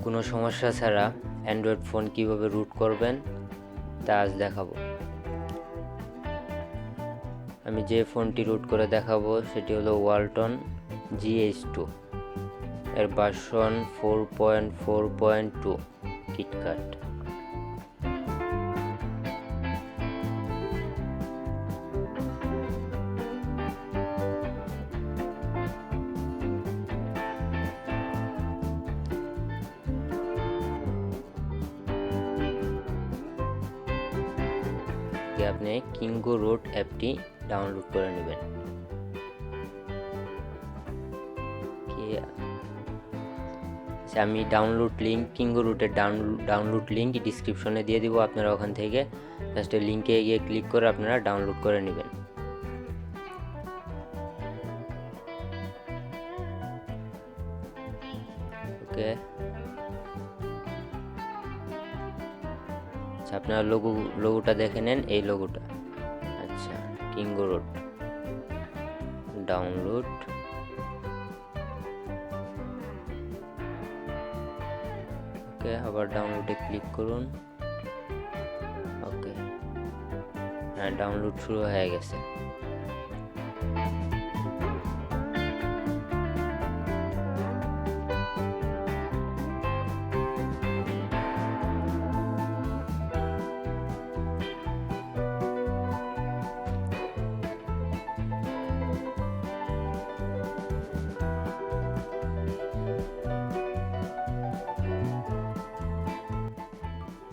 কোনো সমস্যা ছাড়া অ্যান্ড্রয়েড ফোন কিভাবে রুট করবেন তা আজ দেখাবো। আমি যে ফোনটি রুট করে দেখাবো সেটি হলো ওয়ালটন GH2, এর ভার্সন 4.4.2 কিটক্যাট। আপনি কিঙ্গো রুট অ্যাপটি ডাউনলোড করে নেবেন। আমি ডাউনলোড লিঙ্ক, কিঙ্গো রুটের ডাউনলোড লিঙ্ক ডিসক্রিপশনে দিয়ে দিব। আপনারা ওখান থেকে জাস্ট লিঙ্কে গিয়ে ক্লিক করে আপনারা ডাউনলোড করে নেবেন। ওকে, আচ্ছা আপনারা লোগোটা দেখে নেন, এই লোগোটা। আচ্ছা, কিঙ্গো রুট ডাউনলোড। ওকে, আবার ডাউনলোডে ক্লিক করুন। ওকে, হ্যাঁ, ডাউনলোড শুরু হয়ে গেছে।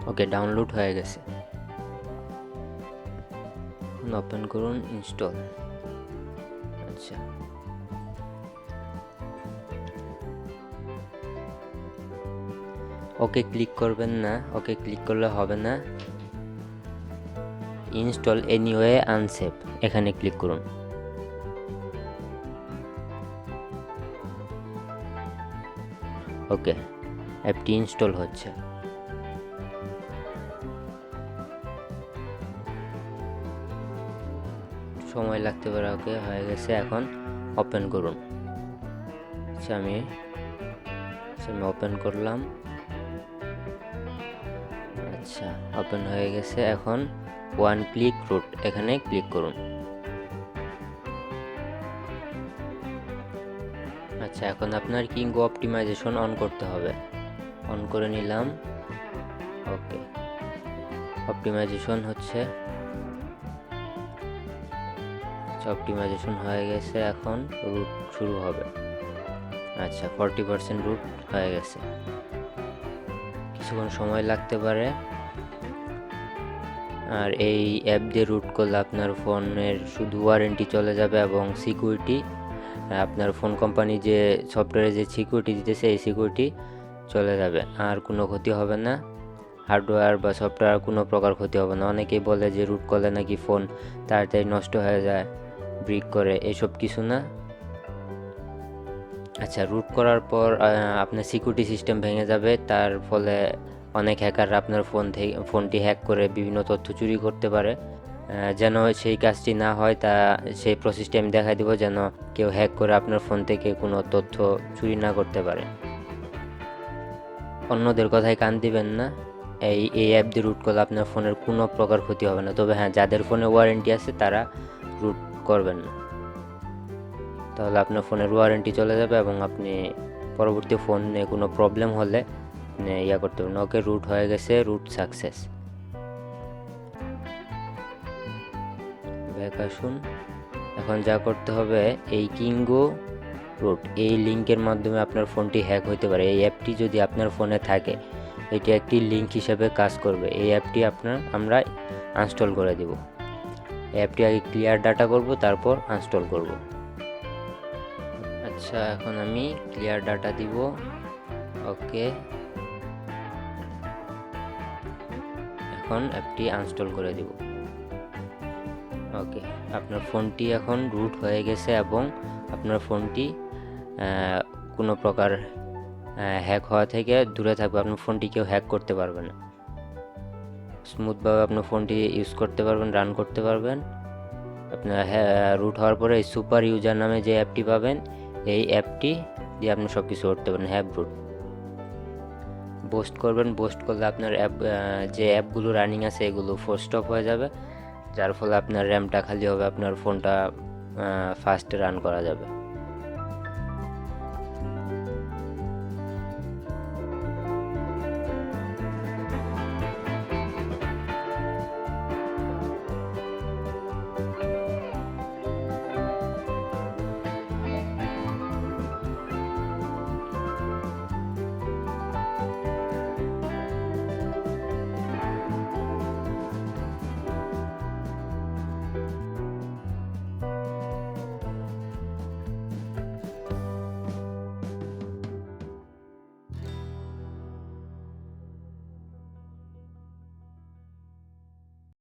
ওকে, ডাউনলোড হয়ে গেছে। ওপেন করুন, ইনস্টল। আচ্ছা, ওকে ক্লিক করবেন না, ওকে ক্লিক করলে হবে না। ইনস্টল এনিওয়ে আনসেভ, এখানে ক্লিক করুন। ওকে, অ্যাপটি ইনস্টল হচ্ছে। সময় লাগতে পারে। ওকে, হয়ে গেছে। এখন ওপেন করুন। আচ্ছা, আমি ওপেন করলাম। আচ্ছা, ওপেন হয়ে গেছে। এখন ওয়ান ক্লিক রুট, এখানে ক্লিক করুন। আচ্ছা, এখন আপনার কিঙ্গো অপটিমাইজেশন অন করতে হবে। অন করে নিলাম। ওকে, অপটিমাইজেশন হচ্ছে। অপটিমাইজেশন হয়ে গেছে, এখন রুট শুরু হবে। আচ্ছা, 40% রুট হয়ে গেছে। কিছুক্ষণ সময় লাগতে পারে। আর এই অ্যাপ দিয়ে রুট করলে আপনার ফোনের শুধু ওয়ারেন্টি চলে যাবে এবং সিকিউরিটি, আপনার ফোন কোম্পানি যে সফটওয়্যারে যে সিকিউরিটি দিতেছে এই সিকিউরিটি চলে যাবে। আর কোনো ক্ষতি হবে না, হার্ডওয়্যার বা সফটওয়্যার কোনো প্রকার ক্ষতি হবে না। অনেকেই বলে যে রুট করলে নাকি ফোন তাড়াতাড়ি নষ্ট হয়ে যায়, ব্রেক করে, এসব কিছু না। আচ্ছা, রুট করার পর আপনার সিকিউরিটি সিস্টেম ভেঙে যাবে। তার ফলে অনেক হ্যাকাররা আপনার ফোনটি হ্যাক করে বিভিন্ন তথ্য চুরি করতে পারে। যেন সেই কাজটি না হয়, তা সেই প্রসেসটি আমি দেখাই দেবো, যেন কেউ হ্যাক করে আপনার ফোন থেকে কোনো তথ্য চুরি না করতে পারে। অন্যদের কথায় কান দিবেন না। এই অ্যাপ দিয়ে রুট করলে আপনার ফোনের কোনো প্রকার ক্ষতি হবে না। তবে হ্যাঁ, যাদের ফোনে ওয়ারেন্টি আছে তারা রুট করবেন না, তাহলে আপনার ফোনের ওয়ারেন্টি চলে যাবে এবং আপনি পরবর্তী ফোনে কোনো প্রবলেম হলে করতে পারবেন। ওকে, রুট হয়ে গেছে, রুট সাকসেস। ব্যাক আসুন। এখন যা করতে হবে, এই কিঙ্গো রুট এই লিঙ্কের মাধ্যমে আপনার ফোনটি হ্যাক হতে পারে। এই অ্যাপটি যদি আপনার ফোনে থাকে, এটি একটি লিঙ্ক হিসেবে কাজ করবে। এই অ্যাপটি আমরা আনস্টল করে দেব। এই অ্যাপটি আগে ক্লিয়ার ডাটা করব, তারপর আনস্টল করব। আচ্ছা, এখন আমি ক্লিয়ার ডাটা দিব। ওকে, এখন অ্যাপটি আনস্টল করে দিব। ওকে, আপনার ফোনটি এখন রুট হয়ে গেছে এবং আপনার ফোনটি কোনো প্রকার হ্যাক হওয়া থেকে দূরে থাকবে। আপনার ফোনটি কেউ হ্যাক করতে পারবে না। স্মুথভাবে আপনার ফোনটি ইউজ করতে পারবেন, রান করতে পারবেন। আপনার রুট হওয়ার পরে সুপার ইউজার নামে যে অ্যাপটি পাবেন, এই অ্যাপটি দিয়ে আপনি সব কিছু করতে পারেন। Have root. বুস্ট করবেন। বুস্ট করলে আপনার যে অ্যাপগুলো রানিং আছে এগুলো ফোর্স স্টপ হয়ে যাবে, যার ফলে আপনার র্যামটা খালি হবে, আপনার ফোনটা ফাস্ট রান করা যাবে।